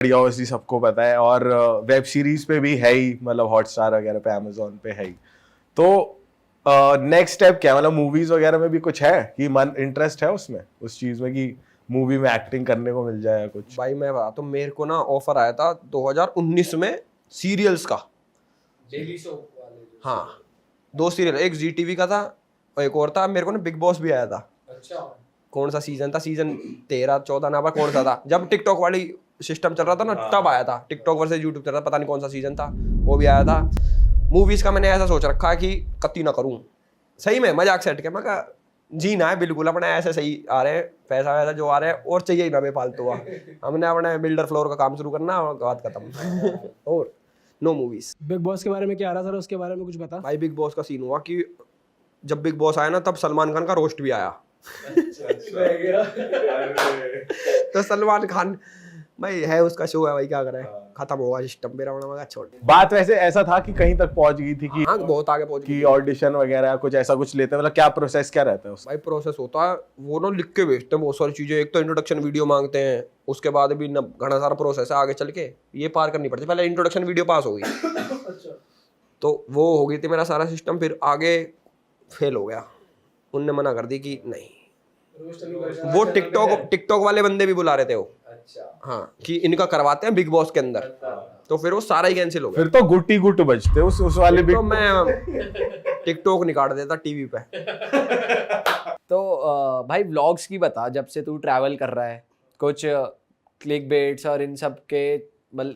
Obviously सबको पता है, और वेब सीरीज पे भी है ही, मतलब हॉटस्टार वगैरह पे, अमेजोन पे है ही। तो नेक्स्ट स्टेप क्या, मतलब मूवीज वगैरह में भी कुछ है कि मन इंटरेस्ट है उसमें, उस चीज में कि मूवी में एक्टिंग करने को मिल जाए या कुछ? भाई मैं बताता हूँ, मेरे को ना ऑफर आया था 2019 में सीरियल्स का, डेली सोप वाले हाँ 2 सीरियल, एक जी टीवी का था और एक और था। मेरे को ना बिग बॉस भी आया था। अच्छा कौन सा सीजन था, सीजन 13-14 ना पर कौन सा था, जब टिकटॉक वाली सिस्टम चल रहा था ना तब आया था। टिकटॉक वर्सेस यूट्यूब चल रहा था, पता नहीं कौन सा सीजन था, वो भी आया था। मूवीज का मैंने ऐसा सोच रखा है कि कत्ती ना करूं, सही में मजाक सेट के मैं कहा जीना है बिल्कुल अपना, ऐसे सही आ रहे हैं पैसा वैसा जो आ रहा है, और चाहिए ही ना बेफालतू हुआ। हमने अपने बिल्डर फ्लोर का काम शुरू करना और बात खत्म। और नो मूवीज। बिग बॉस के बारे में क्या आ रहा था, उसके बारे में कुछ बता। भाई बिग बॉस का सीन हुआ कि जब बिग बॉस आया ना तब सलमान खान का रोस्ट भी आया। तो सलमान खान भाई है, उसका शो है भाई, क्या करे, खत्म होगा सिस्टम मेरा, मगा छोड़। बात वैसे ऐसा था कि कहीं तक पहुंच गई थी कि हाँ बहुत आगे पहुंच कि ऑडिशन वगैरह कुछ ऐसा कुछ लेते हैं, मतलब क्या प्रोसेस क्या रहता है उसका? भाई प्रोसेस होता है, वो ना लिख के भेजते हैं बहुत सारी चीजें। एक तो इंट्रोडक्शन वीडियो मांगते हैं, उसके बाद भी न घना सारा प्रोसेस है आगे चल के, ये पार करनी पड़ती है। पहले इंट्रोडक्शन वीडियो पास हो गई तो वो हो गई थी मेरा सारा सिस्टम, फिर आगे फेल हो गया। उनने मना कर दी कि नहीं, वो टिकटॉक वाले बंदे भी बुला रहे थे वो, अच्छा हाँ कि इनका करवाते हैं बिग बॉस के अंदर, तो फिर वो सारा ही कैंसिल हो गया। फिर तो गुट्टी गुट बजते उस वाले तो मैं टिकटॉक निकाल देता टीवी पे। तो भाई व्लॉग्स की बता, जब से तू ट्रैवल कर रहा है, कुछ क्लिक बेट्स और इन सब के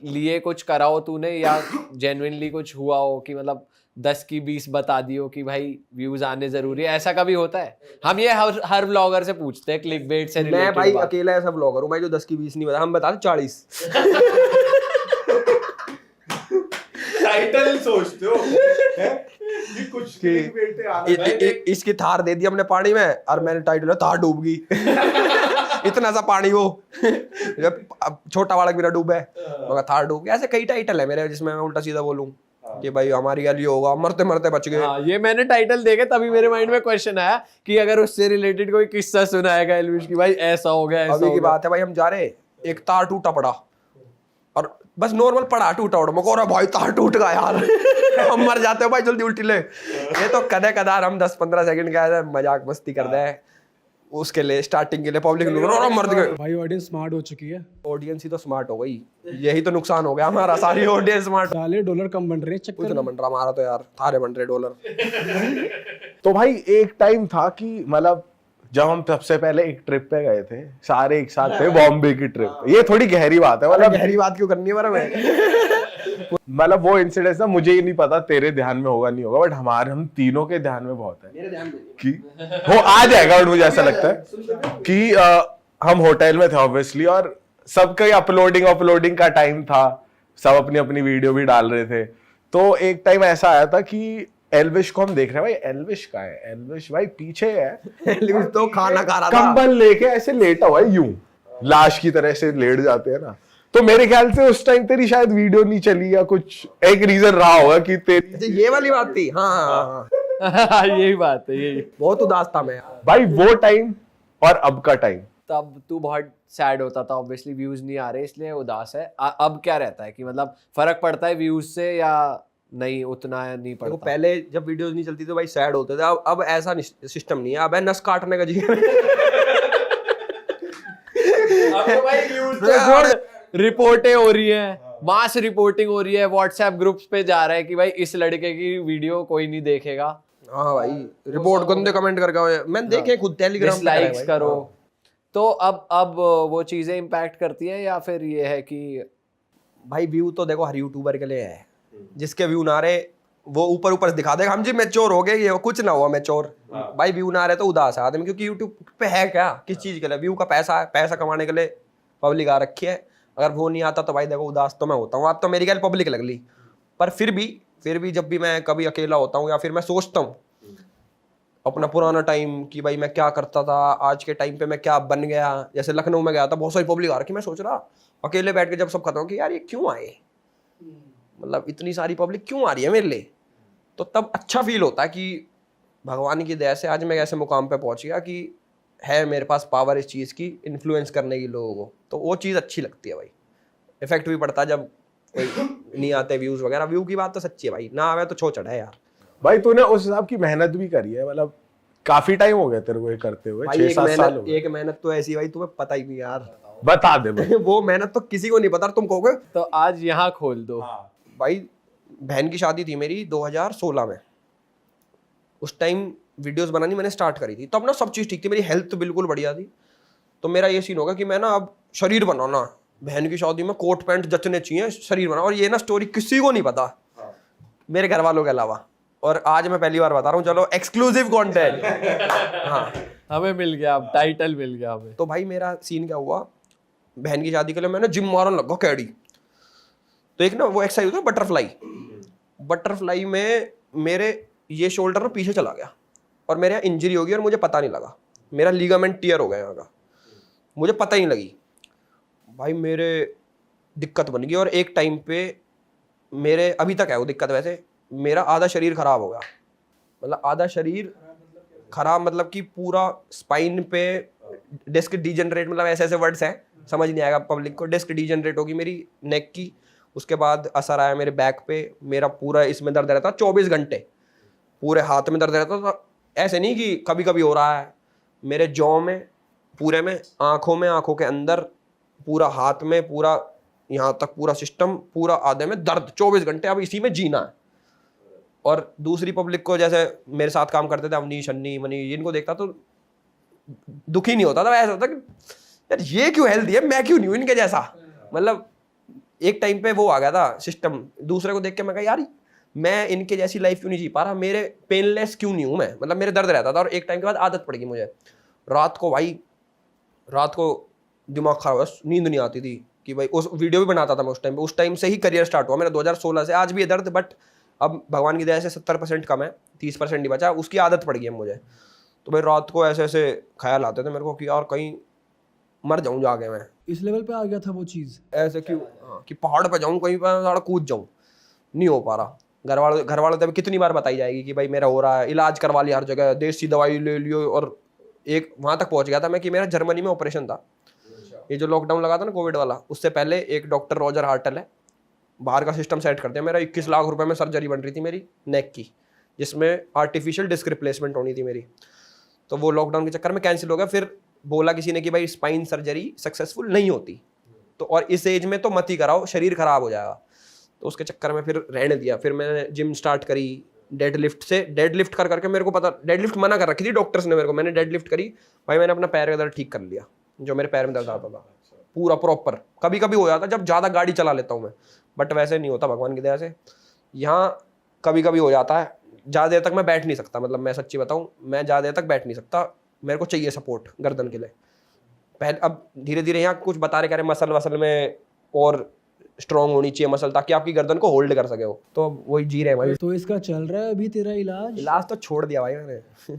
लिए कुछ करा हो तूने, या जेन्युइनली कुछ हुआ हो कि मतलब 10 की 20 बता दियो कि भाई व्यूज आने जरूरी है, ऐसा कभी होता है? हम ये हर व्लॉगर से पूछते हैं क्लिक बेट से मैं रिलेटेड भाई बात। अकेला ऐसा ब्लॉगर हूँ भाई जो 10 की 20 नहीं बता, हम बता 40। टाइटल सोचते हो कि कुछ बेटे आने इसकी थार दे दी हमने पानी में, और मैंने टाइटल है थार डूब गई। इतना सा पानी वो, छोटा बालक मेरा डूब है, मगर थार डूब गया। ऐसे कई टाइटल है मेरे जिसमें मैं उल्टा सीधा बोलूं कि भाई हमारी गली होगा, मरते मरते बच गए। हाँ, ये मैंने टाइटल देखे तभी मेरे माइंड में क्वेश्चन आया कि अगर उससे रिलेटेड कोई किस्सा सुनाएगा एलविश की, भाई ऐसा हो गया, ऐसा अभी हो की गया। बात है भाई, हम जा रहे, एक तार टूटा पड़ा, और बस नॉर्मल पड़ा टूटा उड़ा, मको रहा भाई तार टूट गया यार। हम मर जाते हो भाई, जल्दी उल्टी ले। ये तो कदे कदार हम 10-15 सेकंड का मजाक मस्ती कर रहे हैं, उसके लिए स्टार्टिंग के लिए पब्लिक मर गए। भाई ऑडियंस स्मार्ट हो चुकी है, ऑडियंस ही तो स्मार्ट हो गई, यही तो नुकसान हो गया हमारा, सारी ऑडियंस स्मार्ट। साले डॉलर कम बन रहे हैं कुछ चक्कर ना में। बन रहा हमारा तो यार, थारे बन रहे डॉलर। तो भाई एक टाइम था कि मतलब जब हम सबसे पहले एक ट्रिप पे गए थे सारे एक साथ थे, बॉम्बे की ट्रिप। ये थोड़ी गहरी बात है, मतलब गहरी बात क्यों करनी है मेरा मैं। मतलब वो इंसिडेंट ना, मुझे ये नहीं पता तेरे ध्यान में होगा नहीं होगा, बट हम तीनों के ध्यान में बहुत है मेरे ध्यान में कि वो आ जाएगा। और मुझे ऐसा लगता है कि हम होटल में थे ऑब्वियसली, और सबका अपलोडिंग का टाइम था, सब अपनी अपनी वीडियो भी डाल रहे थे। तो एक टाइम ऐसा आया था कि एल्विश को हम देख रहे हैं, भाई एल्विश कहाँ है, एल्विश भाई पीछे है, एल्विश तो खाना खा रहा था, कंबल लेके ऐसे लेटा हुआ है, यूं लाश की तरह से लेट जाते हैं ना। तो मेरे ख्याल से उस टाइम तेरी शायद वीडियो नहीं चली, या कुछ एक रीजन रहा होगा कि तेरी ये वाली बात थी। हाँ यही बात है, यही। बहुत उदास था मैं। भाई वो टाइम और अब का टाइम। तब तू बहुत सैड होता था, ऑब्वियसली व्यूज नहीं आ रहे इसलिए उदास है। अब क्या रहता है कि मतलब फर्क पड़ता है व्यूज से या नहीं, उतना नहीं देखो पड़ता? पहले जब वीडियोस नहीं चलती तो भाई सैड होते थे, अब ऐसा सिस्टम नहीं है, अब है नस काटने का जी। अब तो भाई व्यूज तो छोड़, रिपोर्टें हो रही है, मास रिपोर्टिंग हो रही है, व्हाट्सएप ग्रुप्स पे जा रहा है कि भाई इस लड़के की वीडियो कोई नहीं देखेगा, हाँ भाई रिपोर्ट गंदे कमेंट करके मैंने देखे खुद टेलीग्राम पे डिसलाइक्स करो। तो अब वो चीजें इम्पैक्ट करती है, या फिर ये है कि भाई व्यू तो देखो हर यूट्यूबर के लिए है, जिसके व्यू ना रहे वो ऊपर ऊपर से दिखा देगा हम जी मैच्योर हो गए, ये कुछ ना हुआ मैच्योर। भाई व्यू ना रहे तो उदास है आदमी, क्योंकि यूट्यूब पे है क्या, किस चीज के लिए, व्यू का पैसा है, पैसा कमाने के लिए पब्लिक आ रखी है। अगर वो नहीं आता तो भाई देखो उदास तो मैं होता हूँ। अब तो मेरी ख्याल पब्लिक लग ली, पर फिर भी जब भी मैं कभी अकेला होता हूँ या फिर मैं सोचता हूँ अपना पुराना टाइम कि भाई मैं क्या करता था, आज के टाइम पे मैं क्या बन गया। जैसे लखनऊ में गया था, बहुत सारी पब्लिक आ रखी, मैं सोच रहा अकेले बैठ के जब सब खत्म कि यार ये क्यों आए, मतलब इतनी सारी पब्लिक क्यों आ रही है मेरे लिए। तो तब अच्छा फील होता है कि भगवान की दया से आज मैं ऐसे मुकाम पे पहुंच गया कि है मेरे पास पावर इस चीज़ की, इन्फ्लुएंस करने की लोगों को, तो वो चीज़ अच्छी लगती है भाई। इफेक्ट भी पड़ता है जब कोई नहीं आते व्यूज वगैरह। व्यू की बात तो सच्ची है भाई, ना आवे तो छो चढ़ा है यार। भाई तूने उस हिसाब की मेहनत भी करी है, मतलब काफी टाइम हो गया तेरे को ये करते हुए, भाई 6-7 साल हो गए। एक मेहनत तो ऐसी भाई तुम्हें पता ही नहीं यार। बता दे भाई। वो मेहनत तो किसी को नहीं पता, तुम कहोगे। तो आज यहाँ खोल दो। भाई बहन की शादी थी मेरी 2016 में, उस टाइम वीडियोस बनानी मैंने स्टार्ट करी थी, तब ना सब चीज़ ठीक थी, मेरी हेल्थ तो बिल्कुल बढ़िया थी। तो मेरा ये सीन होगा कि मैं ना अब शरीर बनाना, बहन की शादी में कोट पैंट जचने चाहिए, शरीर बना। और ये ना स्टोरी किसी को नहीं पता मेरे घर वालों के अलावा, और आज मैं पहली बार बता रहा हूँ, चलो एक्सक्लूसिव कंटेंट। हाँ हमें मिल गया, अब टाइटल मिल गया हमें। तो भाई मेरा सीन क्या हुआ, बहन की शादी के लिए मैंने जिम मारन लगा कैडी। तो एक ना वो एक्सरसाइज होता है बटरफ्लाई, बटरफ्लाई में मेरे ये शोल्डर ना पीछे चला गया और मेरे यहाँ इंजरी हो गई और मुझे पता नहीं लगा, मेरा लीगामेंट टियर हो गया यहाँ का, मुझे पता ही नहीं लगी। भाई मेरे दिक्कत बन गई और एक टाइम पे मेरे, अभी तक है वो दिक्कत वैसे, मेरा आधा शरीर खराब हो गया। मतलब आधा शरीर खराब मतलब कि पूरा स्पाइन पे डिस्क डीजनरेट, मतलब ऐसे ऐसे वर्ड्स हैं समझ नहीं आएगा पब्लिक को। डिस्क डीजनरेट होगी मेरी नेक की, उसके बाद असर आया मेरे बैक पे, मेरा पूरा इसमें दर्द रहता 24 घंटे, पूरे हाथ में दर्द रहता था। ऐसे नहीं कि कभी कभी हो रहा है, मेरे जॉ में, पूरे में, आंखों के अंदर, पूरा हाथ में, पूरा यहाँ तक पूरा सिस्टम, पूरा आधे में दर्द 24 घंटे। अब इसी में जीना है। और दूसरी पब्लिक को, जैसे मेरे साथ काम करते थे अवनीश, अन्नी, मनी, इनको देखता तो दुखी नहीं होता था, ऐसा होता कि यार ये क्यों हेल्दी है, मैं क्यों नहीं हूँ इनके जैसा। मतलब एक टाइम पे वो आ गया था सिस्टम, दूसरे को देख के मैं कहा यार मैं इनके जैसी लाइफ क्यों नहीं जी पा रहा, मेरे पेनलेस क्यों नहीं हूँ मैं, मतलब मेरे दर्द रहता था। और एक टाइम के बाद आदत पड़ गई मुझे, रात को दिमाग खराब हो, नींद नहीं आती थी कि भाई, उस वीडियो भी बनाता था मैं उस टाइम से ही करियर स्टार्ट हुआ मेरा 2016 से। आज भी है दर्द, बट अब भगवान की दया से 70% कम है, 30% ही बचा, उसकी आदत पड़ गई है मुझे। तो भाई रात को ऐसे ऐसे ख्याल आते थे मेरे को कि यार कहीं मर जाऊं जाके मैं, इस लेवल पे आ गया था वो चीज़। ऐसे क्यों, हाँ, कि पहाड़ पे जाऊं, कहीं पर थोड़ा कूद जाऊं, नहीं हो पा रहा। घर वालों तो कितनी बार बताई जाएगी कि भाई मेरा हो रहा है, इलाज करवा लिया हर जगह, देसी दवाई ले लियो, और एक वहां तक पहुंच गया था मैं कि मेरा जर्मनी में ऑपरेशन था। ये जो लॉकडाउन लगा था ना कोविड वाला, उससे पहले एक डॉक्टर रॉजर हार्टल है, बाहर का सिस्टम सेट करते हैं। मेरा 21 लाख रुपए में सर्जरी बन रही थी मेरी नेक की, जिसमें आर्टिफिशियल डिस्क रिप्लेसमेंट होनी थी मेरी। तो वो लॉकडाउन के चक्कर में कैंसिल हो गया। फिर बोला किसी ने कि भाई स्पाइन सर्जरी सक्सेसफुल नहीं होती, तो और इस एज में तो मत ही कराओ, शरीर खराब हो जाएगा। तो उसके चक्कर में फिर रहने दिया। फिर मैंने जिम स्टार्ट करी, डेडलिफ्ट कर करके, मेरे को पता डेडलिफ्ट मना कर रखी थी डॉक्टर्स ने मेरे को, मैंने डेडलिफ्ट करी भाई, मैंने अपना पैर का दर्द ठीक कर लिया, जो मेरे पैर में दर्द आता था पूरा प्रॉपर। कभी कभी हो जाता जब ज़्यादा गाड़ी चला लेता हूँ मैं, बट वैसे नहीं होता भगवान की दया से। यहाँ कभी कभी हो जाता है, ज़्यादा देर तक मैं बैठ नहीं सकता, मतलब मैं सच्ची बताऊँ, मैं ज़्यादा देर तक बैठ नहीं सकता, मेरे को चाहिए सपोर्ट गर्दन के लिए। पहले अब धीरे धीरे यहाँ कुछ बता रहे, कह रहे मसल वसल में और स्ट्रॉन्ग होनी चाहिए मसल, ताकि आपकी गर्दन को होल्ड कर सके वो। तो वही जी रहे हैं भाई। तो इसका चल रहा है अभी तेरा इलाज? तो छोड़ दिया भाई मैंने।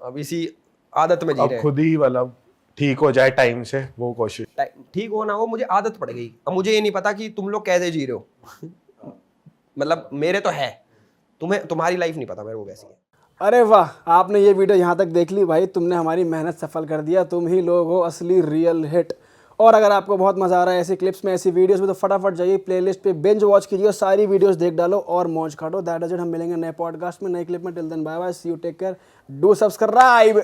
अब इसी आदत में जी अब रहे हैं। खुद ही मतलब ठीक हो जाए टाइम से, वो कोशिश। ठीक हो ना हो, मुझे आदत पड़ गई। अब मुझे ये नहीं पता कि तुम लोग कैसे जी रहे हो। मतलब मेरे तो है, तुम्हारी लाइफ नहीं पता मेरे को कैसी है। अरे वाह, आपने ये वीडियो यहाँ तक देख ली भाई, तुमने हमारी मेहनत सफल कर दिया, तुम ही लोग हो असली रियल हिट। और अगर आपको बहुत मज़ा आ रहा है ऐसी क्लिप्स में, ऐसी वीडियोस में, तो फटाफट जाइए प्लेलिस्ट पे बिंज वॉच कीजिए और सारी वीडियोस देख डालो और मौज काटो। That is it. हम मिलेंगे नए पॉडकास्ट में, नए क्लिप में। Till then bye bye, see you, take care, do subscribe.